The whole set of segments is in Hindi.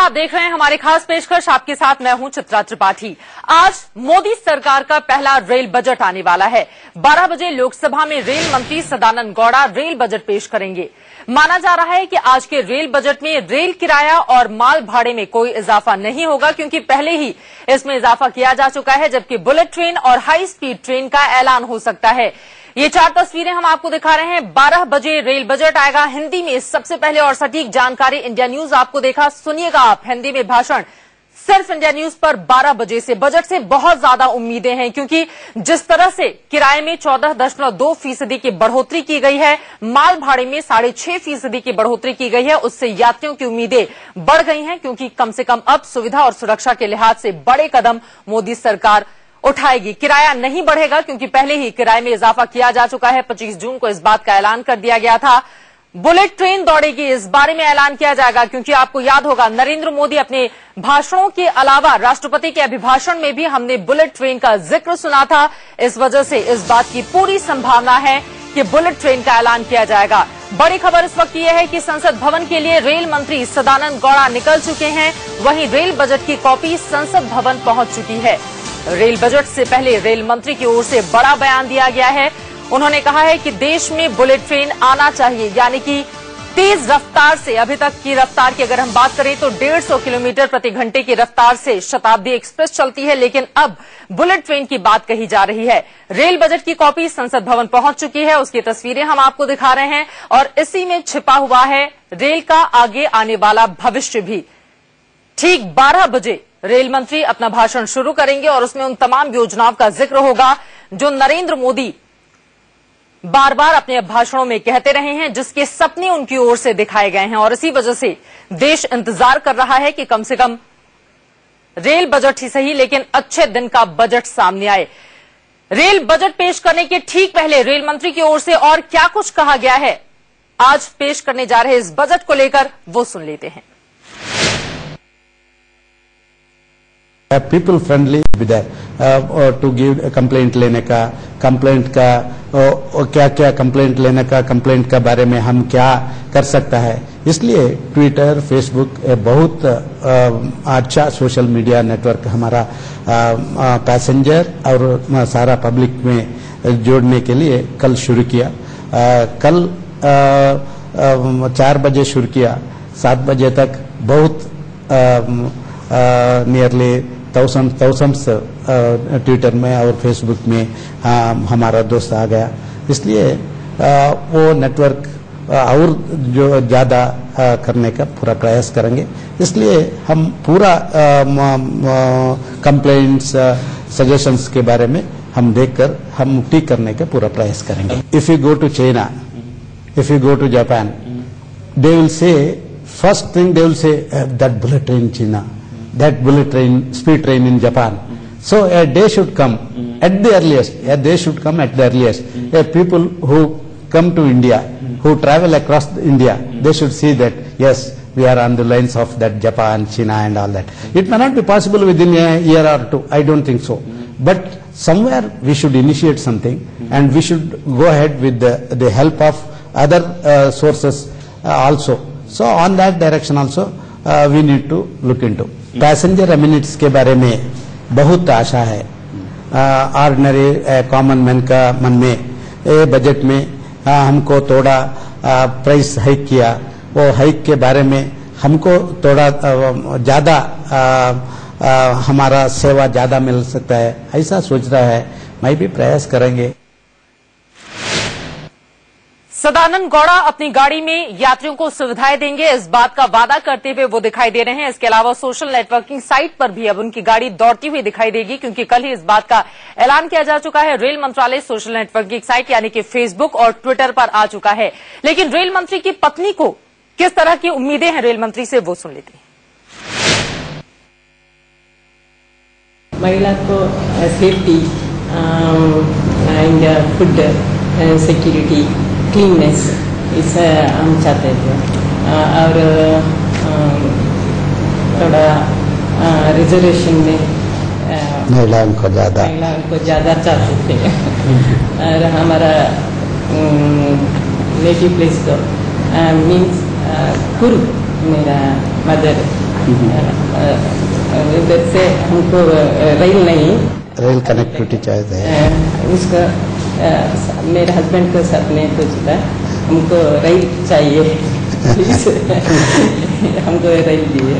आप देख रहे हैं हमारे खास पेशकश। आपके साथ मैं हूं चित्रा त्रिपाठी। आज मोदी सरकार का पहला रेल बजट आने वाला है। 12 बजे लोकसभा में रेल मंत्री सदानंद गौड़ा रेल बजट पेश करेंगे। माना जा रहा है कि आज के रेल बजट में रेल किराया और माल भाड़े में कोई इजाफा नहीं होगा, क्योंकि पहले ही इसमें इजाफा किया जा चुका है, जबकि बुलेट ट्रेन और हाई स्पीड ट्रेन का ऐलान हो सकता है। ये 4 तस्वीरें हम आपको दिखा रहे हैं। 12 बजे रेल बजट आएगा हिंदी में। सबसे पहले और सटीक जानकारी इंडिया न्यूज आपको देखा, सुनिएगा आप हिंदी में भाषण सिर्फ इंडिया न्यूज पर 12 बजे से। बजट से बहुत ज्यादा उम्मीदें हैं, क्योंकि जिस तरह से किराए में 14.2% की बढ़ोतरी की गई है, माल भाड़े में 6.5% की बढ़ोतरी की गई है, उससे यात्रियों की उम्मीदें बढ़ गई हैं, क्योंकि कम से कम अब सुविधा और सुरक्षा के लिहाज से बड़े कदम मोदी सरकार उठाएगी। किराया नहीं बढ़ेगा, क्योंकि पहले ही किराए में इजाफा किया जा चुका है। 25 जून को इस बात का ऐलान कर दिया गया था। बुलेट ट्रेन दौड़ेगी, इस बारे में ऐलान किया जाएगा, क्योंकि आपको याद होगा नरेंद्र मोदी अपने भाषणों के अलावा राष्ट्रपति के अभिभाषण में भी हमने बुलेट ट्रेन का जिक्र सुना था। इस वजह से इस बात की पूरी संभावना है कि बुलेट ट्रेन का ऐलान किया जाएगा। बड़ी खबर इस वक्त यह है कि संसद भवन के लिए रेल मंत्री सदानंद गौड़ा निकल चुके हैं। वहीं रेल बजट की कॉपी संसद भवन पहुंच चुकी है। रेल बजट से पहले रेल मंत्री की ओर से बड़ा बयान दिया गया है। उन्होंने कहा है कि देश में बुलेट ट्रेन आना चाहिए, यानी कि तेज रफ्तार से। अभी तक की रफ्तार की अगर हम बात करें तो 150 किलोमीटर प्रति घंटे की रफ्तार से शताब्दी एक्सप्रेस चलती है, लेकिन अब बुलेट ट्रेन की बात कही जा रही है। रेल बजट की कॉपी संसद भवन पहुंच चुकी है, उसकी तस्वीरें हम आपको दिखा रहे हैं, और इसी में छिपा हुआ है रेल का आगे आने वाला भविष्य भी। ठीक 12 बजे रेल मंत्री अपना भाषण शुरू करेंगे और उसमें उन तमाम योजनाओं का जिक्र होगा जो नरेंद्र मोदी बार बार अपने भाषणों में कहते रहे हैं, जिसके सपने उनकी ओर से दिखाए गए हैं। और इसी वजह से देश इंतजार कर रहा है कि कम से कम रेल बजट ही सही, लेकिन अच्छे दिन का बजट सामने आए। रेल बजट पेश करने के ठीक पहले रेल मंत्री की ओर से और क्या कुछ कहा गया है आज पेश करने जा रहे इस बजट को लेकर, वो सुन लेते हैं। People friendly to give complaint लेने का, कंप्लेंट का क्या क्या कंप्लेंट लेने का, कंप्लेंट के बारे में हम क्या कर सकता है। इसलिए ट्विटर, फेसबुक बहुत अच्छा सोशल मीडिया नेटवर्क हमारा पैसेंजर और सारा पब्लिक में जोड़ने के लिए कल शुरू किया। कल 4 बजे शुरू किया, 7 बजे तक बहुत नियरली thousands ट्विटर में और फेसबुक में हमारा दोस्त आ गया। इसलिए वो नेटवर्क और जो ज़्यादा करने का पूरा प्रयास करेंगे। इसलिए हम पूरा कंप्लेंट्स, सजेशंस के बारे में हम देखकर हम ठीक करने का पूरा प्रयास करेंगे। If you go to China, if you go to Japan, they will say first thing they will say that bullet train China, that bullet train, speed train in Japan. So a day should come at the earliest. A day should come at the earliest. People who come to India, who travel across India, they should see that yes, we are on the lines of that Japan, China, and all that. It may not be possible within a year or two. I don't think so. But somewhere we should initiate something, and we should go ahead with the help of other sources also. So on that direction also we need to look into. Passenger amenities के बारे में बहुत आशा है। ऑर्डिनरी कॉमन मैन का मन में बजट में हमको थोड़ा प्राइस हाइक किया, वो हाइक के बारे में हमको थोड़ा ज़्यादा हमारा सेवा ज़्यादा मिल सकता है, ऐसा सोच रहा है। मैं भी प्रयास करेंगे। सदानंद गौड़ा अपनी गाड़ी में यात्रियों को सुविधाएं देंगे, इस बात का वादा करते हुए वो दिखाई दे रहे हैं। इसके अलावा सोशल नेटवर्किंग साइट पर भी अब उनकी गाड़ी दौड़ती हुई दिखाई देगी, क्योंकि कल ही इस बात का ऐलान किया जा चुका है। रेल मंत्रालय सोशल नेटवर्किंग साइट यानी कि फेसबुक और ट्विटर पर आ चुका है। लेकिन रेल मंत्री की पत्नी को किस तरह की उम्मीदें हैं रेल मंत्री से, वो सुन लेते हैं। महिला को safety and food security, cleanness, इस हम चाहते थे। और थोड़ा रिजर्वेशन में महिलाओं को ज़्यादा चाहते थे। और हमारा नेटिव प्लेस को मीन्स कुर्ग, मेरा मदर उधर से हमको रेल नहीं, रेल कनेक्टिविटी चाहिए। उसका मेरे हस्बैंड को साथ में पूछता, हमको रेल चाहिए प्लीज हमको रेल दिए।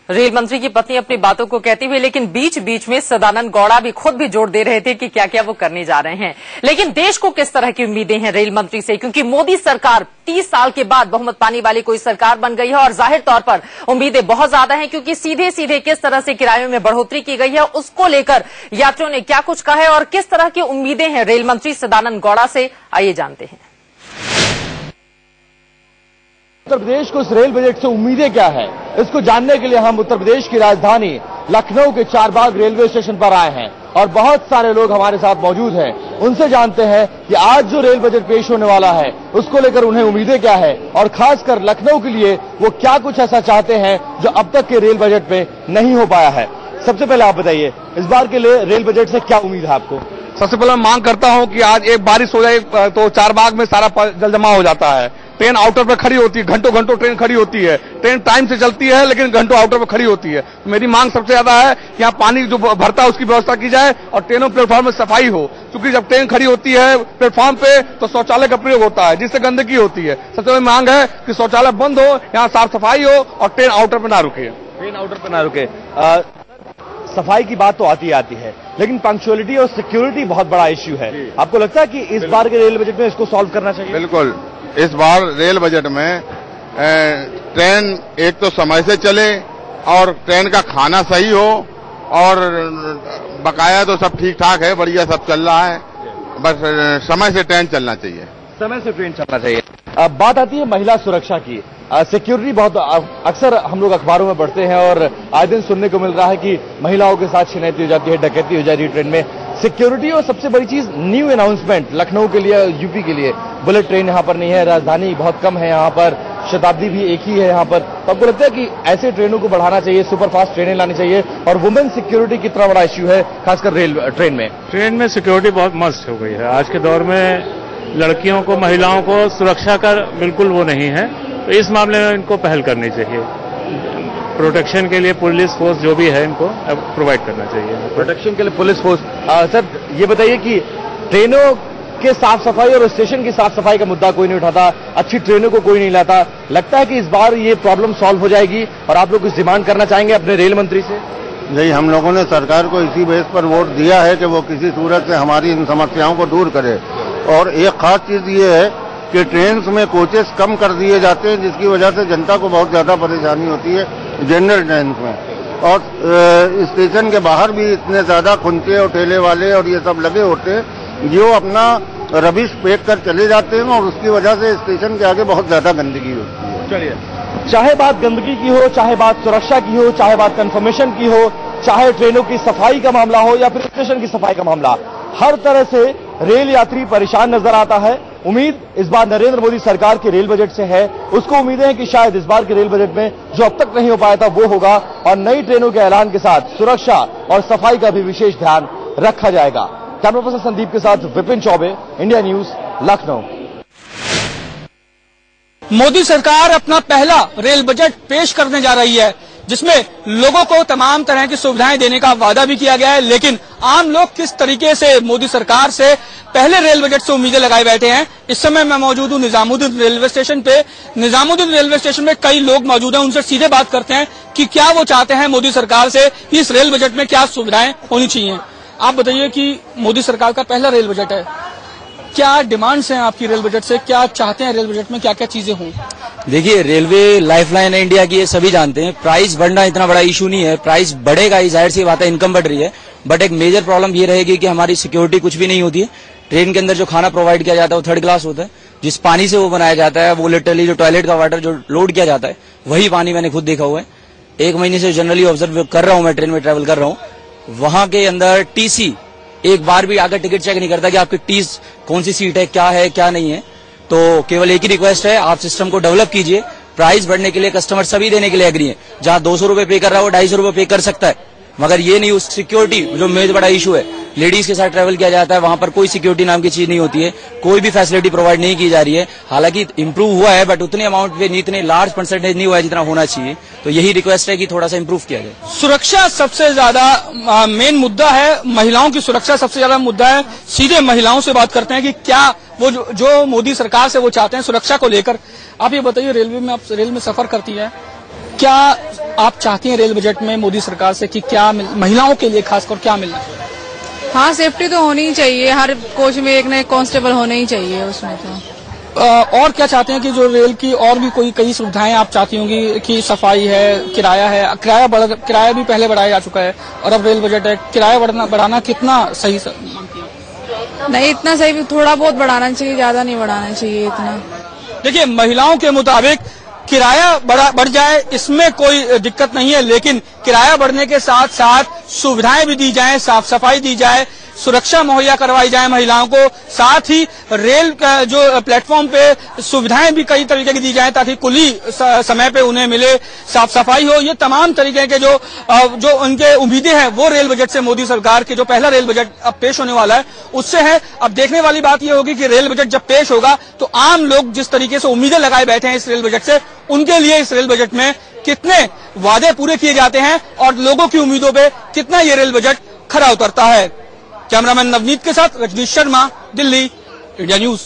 रेल मंत्री की पत्नी अपनी बातों को कहती हुई, लेकिन बीच बीच में सदानंद गौड़ा भी खुद भी जोर दे रहे थे कि क्या क्या वो करने जा रहे हैं। लेकिन देश को किस तरह की उम्मीदें हैं रेल मंत्री से, क्योंकि मोदी सरकार 30 साल के बाद बहुमत पाने वाली कोई सरकार बन गई है और जाहिर तौर पर उम्मीदें बहुत ज्यादा हैं, क्योंकि सीधे सीधे किस तरह से किरायों में बढ़ोतरी की गई है उसको लेकर यात्रियों ने क्या कुछ कहा है और किस तरह की उम्मीदें हैं रेल मंत्री सदानंद गौड़ा से, आइए जानते हैं। उत्तर प्रदेश को इस रेल बजट से उम्मीदें क्या है, इसको जानने के लिए हम उत्तर प्रदेश की राजधानी लखनऊ के चारबाग रेलवे स्टेशन पर आए हैं और बहुत सारे लोग हमारे साथ मौजूद हैं। उनसे जानते हैं कि आज जो रेल बजट पेश होने वाला है उसको लेकर उन्हें उम्मीदें क्या है और खासकर लखनऊ के लिए वो क्या कुछ ऐसा चाहते हैं जो अब तक के रेल बजट में नहीं हो पाया है। सबसे पहले आप बताइए, इस बार के लिए रेल बजट से क्या उम्मीद है आपको? सबसे पहले मैं मांग करता हूं कि आज एक बारिश हो जाए तो चारबाग में सारा जल जमा हो जाता है। ट्रेन आउटर पर खड़ी होती है, घंटों घंटों ट्रेन खड़ी होती है, ट्रेन टाइम से चलती है लेकिन घंटों आउटर पर खड़ी होती है। तो मेरी मांग सबसे ज्यादा है कि यहाँ पानी जो भरता है उसकी व्यवस्था की जाए और ट्रेनों प्लेटफॉर्म में सफाई हो, क्योंकि जब ट्रेन खड़ी होती है प्लेटफॉर्म पे तो शौचालय का प्रयोग होता है जिससे गंदगी होती है। सबसे बड़ी मांग है कि शौचालय बंद हो, यहाँ साफ सफाई हो और ट्रेन आउटर पर ना रुके। ट्रेन आउटर पर ना रुके। सफाई की बात तो आती है, लेकिन पंक्चुअलिटी और सिक्योरिटी बहुत बड़ा इश्यू है। आपको लगता है कि इस बार के रेल बजट में इसको सॉल्व करना चाहिए? बिल्कुल, इस बार रेल बजट में ट्रेन एक तो समय से चले और ट्रेन का खाना सही हो और बकाया तो सब ठीक ठाक है, बढ़िया सब चल रहा है, बस समय से ट्रेन चलना चाहिए। समय से ट्रेन चलना चाहिए। अब बात आती है महिला सुरक्षा की। सिक्योरिटी बहुत अक्सर हम लोग अखबारों में पढ़ते हैं और आए दिन सुनने को मिल रहा है कि महिलाओं के साथ छिनैती हो जाती है, डकैती हो जाती है ट्रेन में। सिक्योरिटी और सबसे बड़ी चीज न्यू अनाउंसमेंट लखनऊ के लिए, यूपी के लिए बुलेट ट्रेन यहाँ पर नहीं है, राजधानी बहुत कम है यहाँ पर, शताब्दी भी एक ही है यहाँ पर। तो आपको लगता है कि ऐसे ट्रेनों को बढ़ाना चाहिए, सुपरफास्ट ट्रेनें लानी चाहिए? और वुमेन सिक्योरिटी कितना बड़ा इश्यू है खासकर रेल ट्रेन में? ट्रेन में सिक्योरिटी बहुत मस्त हो गई है। आज के दौर में लड़कियों को, महिलाओं को सुरक्षा का बिल्कुल वो नहीं है, तो इस मामले में इनको पहल करनी चाहिए। प्रोटेक्शन के लिए पुलिस फोर्स जो भी है इनको प्रोवाइड करना चाहिए। प्रोटेक्शन के लिए पुलिस फोर्स। सर ये बताइए कि ट्रेनों के साफ सफाई और स्टेशन की साफ सफाई का मुद्दा कोई नहीं उठाता, अच्छी ट्रेनों को कोई नहीं लाता, लगता है कि इस बार ये प्रॉब्लम सॉल्व हो जाएगी और आप लोग कुछ डिमांड करना चाहेंगे अपने रेल मंत्री से? यही हम लोगों ने सरकार को इसी बेस पर वोट दिया है कि वो किसी सूरत से हमारी इन समस्याओं को दूर करे। और एक खास चीज ये है कि ट्रेन में कोचेस कम कर दिए जाते हैं जिसकी वजह से जनता को बहुत ज्यादा परेशानी होती है जनरल ट्रेन में। और स्टेशन के बाहर भी इतने ज्यादा खुंचे और ठेले वाले और ये सब लगे होते हैं जो अपना रबिश फेंक कर चले जाते हैं और उसकी वजह से स्टेशन के आगे बहुत ज्यादा गंदगी होती है। चलिए, चाहे बात गंदगी की हो, चाहे बात सुरक्षा की हो, चाहे बात कंफर्मेशन की हो, चाहे ट्रेनों की सफाई का मामला हो या फिर स्टेशन की सफाई का मामला, हर तरह से रेल यात्री परेशान नजर आता है। उम्मीद इस बार नरेंद्र मोदी सरकार के रेल बजट से है। उसको उम्मीदें हैं कि शायद इस बार के रेल बजट में जो अब तक नहीं हो पाया था वो होगा और नई ट्रेनों के ऐलान के साथ सुरक्षा और सफाई का भी विशेष ध्यान रखा जाएगा। कैमरा पर्सन संदीप के साथ विपिन चौबे, इंडिया न्यूज, लखनऊ। मोदी सरकार अपना पहला रेल बजट पेश करने जा रही है जिसमें लोगों को तमाम तरह की सुविधाएं देने का वादा भी किया गया है, लेकिन आम लोग किस तरीके से मोदी सरकार से पहले रेल बजट से उम्मीदें लगाए बैठे हैं। इस समय मैं मौजूद हूं निजामुद्दीन रेलवे स्टेशन पे। निजामुद्दीन रेलवे स्टेशन में कई लोग मौजूद हैं, उनसे सीधे बात करते हैं कि क्या वो चाहते हैं मोदी सरकार से, इस रेल बजट में क्या सुविधाएं होनी चाहिए। आप बताइए कि मोदी सरकार का पहला रेल बजट है, क्या डिमांड्स हैं आपकी रेल बजट से, क्या चाहते हैं रेल बजट में क्या क्या चीजें हों? देखिए, रेलवे लाइफलाइन है इंडिया की, ये सभी जानते हैं। प्राइस बढ़ना इतना बड़ा इशू नहीं है, प्राइस बढ़ेगा ही, जाहिर सी बात है, इनकम बढ़ रही है, बट एक मेजर प्रॉब्लम ये रहेगी कि हमारी सिक्योरिटी कुछ भी नहीं होती है। ट्रेन के अंदर जो खाना प्रोवाइड किया जाता है वो थर्ड क्लास होता है, जिस पानी से वो बनाया जाता है वो लिटरली जो टॉयलेट का वाटर जो लोड किया जाता है वही पानी मैंने खुद देखा हुआ है। 1 महीने से जनरली ऑब्जर्व कर रहा हूं, मैं ट्रेन में ट्रेवल कर रहा हूं। वहां के अंदर टीसी एक बार भी आकर टिकट चेक नहीं करता कि आपकी टीस कौन सी सीट है, क्या है क्या नहीं है। तो केवल एक ही रिक्वेस्ट है, आप सिस्टम को डेवलप कीजिए। प्राइस बढ़ने के लिए कस्टमर सभी देने के लिए एग्री है, जहां 200 रुपए पे कर रहा है वो 250 रुपए पे कर सकता है, मगर ये नहीं, उस सिक्योरिटी जो मेज बड़ा इशू है लेडीज के साथ ट्रैवल किया जाता है, वहां पर कोई सिक्योरिटी नाम की चीज नहीं होती है, कोई भी फैसिलिटी प्रोवाइड नहीं की जा रही है। हालांकि इंप्रूव हुआ है बट उतने अमाउंट पे इतने लार्ज परसेंटेज नहीं हुआ है जितना होना चाहिए। तो यही रिक्वेस्ट है कि थोड़ा सा इंप्रूव किया जाए। सुरक्षा सबसे ज्यादा मेन मुद्दा है, महिलाओं की सुरक्षा सबसे ज्यादा मुद्दा है। सीधे महिलाओं से बात करते हैं कि क्या वो जो मोदी सरकार से वो चाहते हैं सुरक्षा को लेकर। आप ये बताइए, रेलवे में आप रेल में सफर करती है, क्या आप चाहती हैं रेल बजट में मोदी सरकार से कि क्या महिलाओं के लिए खासकर क्या मिलना चाहिए? हाँ, सेफ्टी तो होनी ही चाहिए, हर कोच में एक न एक कांस्टेबल होने ही चाहिए उसमें तो। और क्या चाहते हैं कि जो रेल की और भी कोई कई सुविधाएं आप चाहती होंगी कि सफाई है, किराया है, किराया भी पहले बढ़ाया जा चुका है और अब रेल बजट है, किराया बढ़ाना कितना सही मानती हैं? नहीं, इतना सही, थोड़ा बहुत बढ़ाना चाहिए, ज्यादा नहीं बढ़ाना चाहिए इतना। देखिए, महिलाओं के मुताबिक किराया बढ़ जाए इसमें कोई दिक्कत नहीं है, लेकिन किराया बढ़ने के साथ साथ सुविधाएं भी दी जाएं, साफ सफाई दी जाए, सुरक्षा मुहैया करवाई जाए महिलाओं को, साथ ही रेल का जो प्लेटफॉर्म पे सुविधाएं भी कई तरीके की दी जाए ताकि कुली समय पे उन्हें मिले, साफ सफाई हो। ये तमाम तरीके के जो उनके उम्मीदें हैं वो रेल बजट से मोदी सरकार के जो पहला रेल बजट अब पेश होने वाला है उससे है। अब देखने वाली बात यह होगी कि रेल बजट जब पेश होगा तो आम लोग जिस तरीके से उम्मीदें लगाए बैठे हैं इस रेल बजट से, उनके लिए इस रेल बजट में कितने वादे पूरे किए जाते हैं और लोगों की उम्मीदों पे कितना ये रेल बजट खरा उतरता है। कैमरामैन नवनीत के साथ Rajneesh Sharma, Delhi, India news.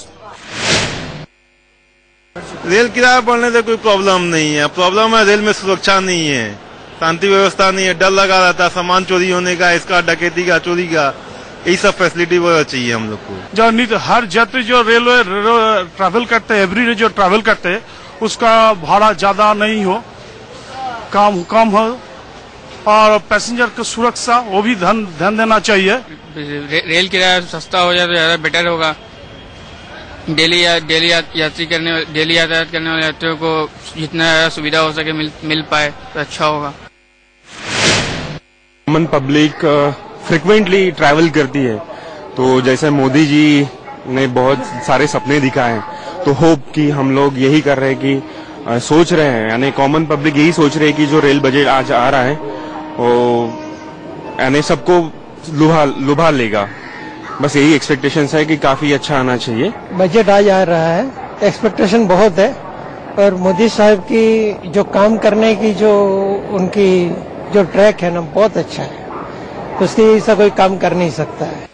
Rail किराया बढ़ने से कोई प्रॉब्लम नहीं है, प्रॉब्लम है रेल में सुरक्षा नहीं है, शांति व्यवस्था नहीं है, डर लगा रहता है सामान चोरी होने का, इसका डकैती का, चोरी का, यही सब फैसिलिटी वगैरह चाहिए हम लोग को। जो हर यात्री जो रेलवे ट्रैवल करते हैं, एवरी डे जो ट्रैवल करते हैं उसका भाड़ा ज्यादा नहीं हो, कम हो और पैसेंजर की सुरक्षा वो भी ध्यान देना चाहिए। रेल किराया सस्ता हो जाए तो ज्यादा बेटर होगा। डेली यातायात करने वाले यात्रियों को जितना ज्यादा सुविधा हो सके मिल पाए तो अच्छा होगा। कॉमन पब्लिक फ्रिक्वेंटली ट्रैवल करती है, तो जैसे मोदी जी ने बहुत सारे सपने दिखाए हैं, तो होप कि हम लोग यही कर रहे हैं कि सोच रहे हैं, यानी कॉमन पब्लिक यही सोच रहे हैं कि जो रेल बजट आज आ रहा है वो यानी सबको लुभा लेगा। बस यही एक्सपेक्टेशंस है कि काफी अच्छा आना चाहिए। बजट आज आ रहा है, एक्सपेक्टेशन बहुत है और मोदी साहब की जो काम करने की जो उनकी जो ट्रैक है ना बहुत अच्छा है, उसकी ऐसा कोई काम कर नहीं सकता है।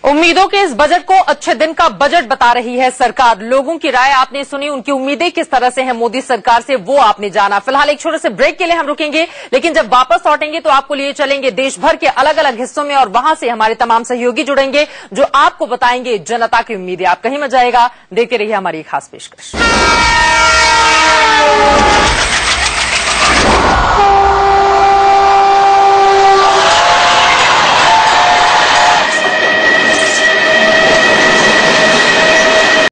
उम्मीदों के इस बजट को अच्छे दिन का बजट बता रही है सरकार। लोगों की राय आपने सुनी, उनकी उम्मीदें किस तरह से हैं मोदी सरकार से वो आपने जाना। फिलहाल एक छोटे से ब्रेक के लिए हम रुकेंगे, लेकिन जब वापस लौटेंगे तो आपको लिए चलेंगे देश भर के अलग अलग हिस्सों में और वहां से हमारे तमाम सहयोगी जुड़ेंगे जो आपको बताएंगे जनता की उम्मीदें। आप कहीं मत जाएगा, देखते रहिए हमारी खास पेशकश।